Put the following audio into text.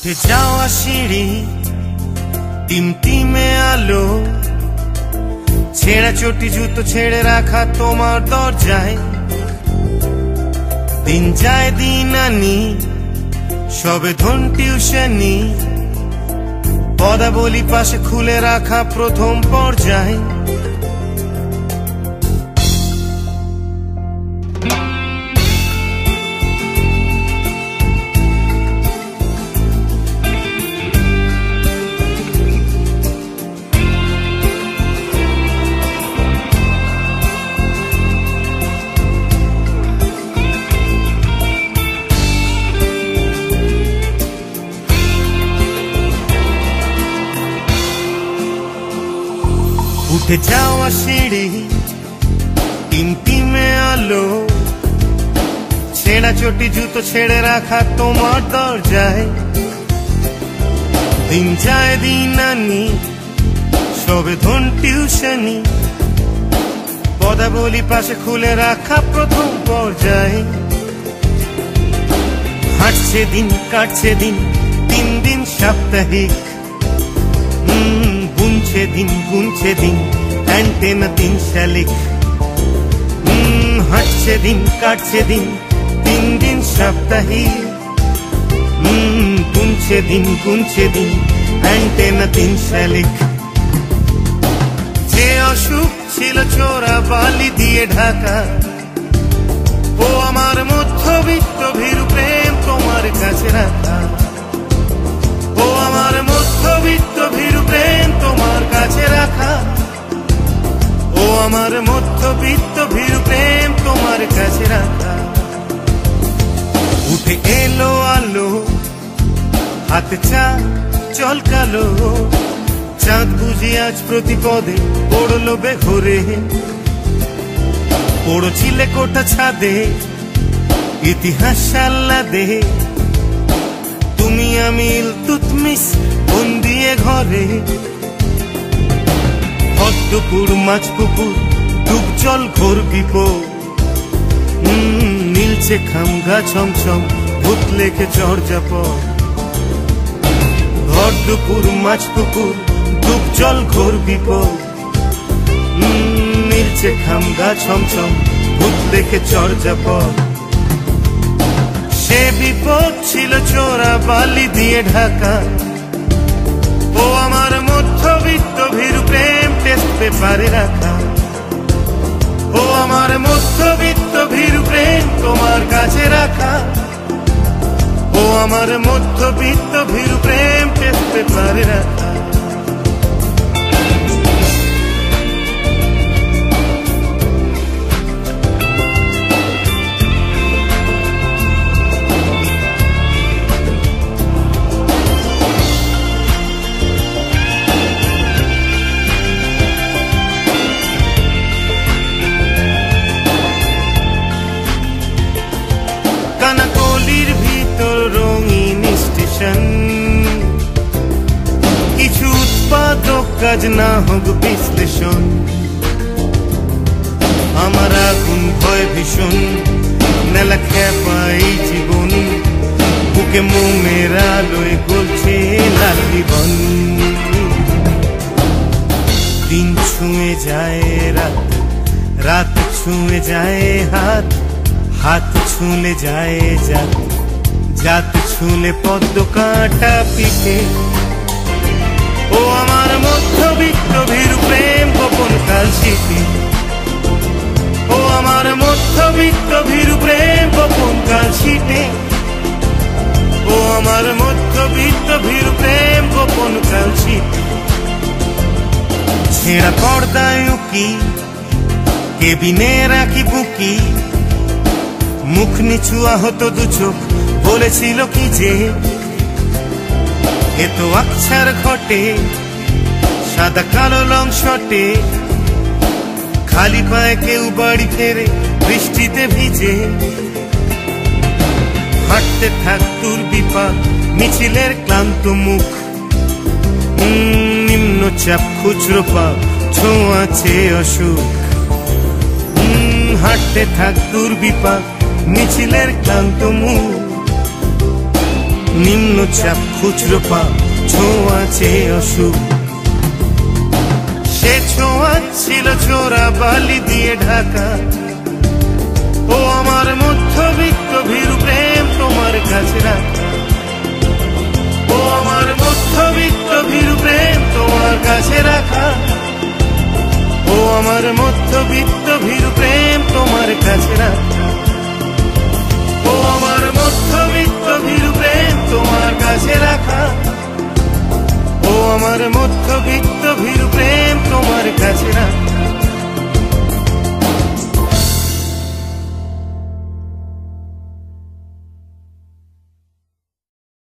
উঠে যাওয়া সিঁড়ি টিমটিমে আলো, ছেঁড়া চটি জুতো ছেড়ে রাখা তোমার দরজায়। দিন যায় দিন আনি সবে ধন টিউশনি, পদাবলী পাশে খুলে রাখা প্রথম পর্যায়। উঠে যাওয়া সিঁড়ি টিমটিমে আলো, ছেঁড়া চটি জুতো ছেড়ে রাখা তোমার দরজায়। দিন যায় দিন আনি সবে ধন টিউশনি, পদাবলী পাশে খুলে রাখা প্রথম পর্যায়ে। হাঁটছে দিন কাটছে দিন, 3 দিন সাপ্তাহিক, গুনছে দিন গুনছে দিন অ্যান্টেনা 3 শালিক। হাঁটছে দিন কাটছে দিন, 3 দিন সাপ্তাহিক, গুনছে দিন অ্যান্টেনা 3 শালিক। যে অসুখ ছিল চোরা বালি দিয়ে ঢাকা, ও আমার মধ্যবিত্ত ভীরু প্রেম তোমার কাছে রাখা। ও আমার মধ্যবিত্ত ভীরু প্রেম তোমার কাছে রাখা। ও আমার মধ্যবিত্ত ভীরু প্রেম তোমার কাছে রাখা। উঠে এলো আলো, হাতে চা চলকালো, চাঁদ বুঝি আজ প্রতিপদে পড়লো বেঘরে। পড়ছিলে কোটা ছাদে ইতিহাস সাল্লাদে, তুমি আমি ইলতুৎমিশ বন্দিয়ে ঘরে। পদ্মপুর মাছ পুকুর ডুব জল ঘোর বিপদ, নীলছে খামগা ছমছম ভূত লেখে চর্যাপদ। পদ্মপুর মাছ পুকুর ডুব জল ঘোর বিপদ, নীলছে খামগা ছমছম ভূত লেখে চর্যাপদ। সে বিপদ ছিল চোরা বালি দিয়ে ঢাকা, ও আমার মধ্যবিত্ত ভীরু প্রেম টেস্ট পেপারে রাখা। ও আমার মধ্যবিত্ত ভীরু প্রেম তোমার কাছে রাখা। ও আমার মধ্যবিত্ত ভীরু প্রেম টেস্ট পেপারে রাখা। কানাকলির ভিতর রঙিন স্টেশন, কিছু উৎপাদক কাজ না হোক বিশ্লেষণ। আমার আগুন ভয় ভীষণ, নেলা খেপাই জীবন, বুকে মোমের আলোয় গলছে লাল জীবন। দিন ছুঁয়ে যায় রাত, রাত ছুঁয়ে যায় হাত, হাত ছুঁলে যায় জাত, জাত ছুঁলে পদ্ম কাঁটা পিঠে। ও আমার মধ্যবিত্ত ভীরু প্রেম গোপন কাল শীতে। ও আমার মধ্যবিত্ত ভীরু প্রেম গোপন কাল শীতে। ও আমার মধ্যবিত্ত ভীরু প্রেম গোপন কাল শীতে। ছেঁড়া পর্দায় উকি, কেবিনে রাখি বুকি, মুখ নিচু আহত দু চোখ বলেছিল কি যে এ তো আকছার ঘটে। সাদা কালো লং শটে, খালি পায়ে কেউ বাড়ি ফেরে বৃষ্টিতে ভিজে। হাঁটতে থাক দুর্বিপাক মিছিলের ক্লান্ত মুখ, নিম্নচাপ খুচরো পাপ ছোঁয়াছে অসুখ। হাঁটতে থাক দুর্বিপাক মিছিলের ক্লান্ত মুখ, নিম্নচাপ খুচরো পা ছোঁয়াচে অসুখ, সে ছোঁয়া ছিল চোরা বালি দিয়ে ঢাকা। ও আমার মধ্যবিত্ত ভীরু প্রেম তোমার কাছে রাখা, ও আমার মধ্যবিত্ত ভীরু প্রেম তোমার কাছে রাখা, ও আমার মধ্যবিত্ত ভীরু প্রেম তোমার কাছে রাখা, ও আমার মধ্যবিত্ত ভীরু প্রেম তোমার কাছে রাখা, ও আমার মধ্যবিত্ত ভীরু প্রেম তোমার কাছে রাখা।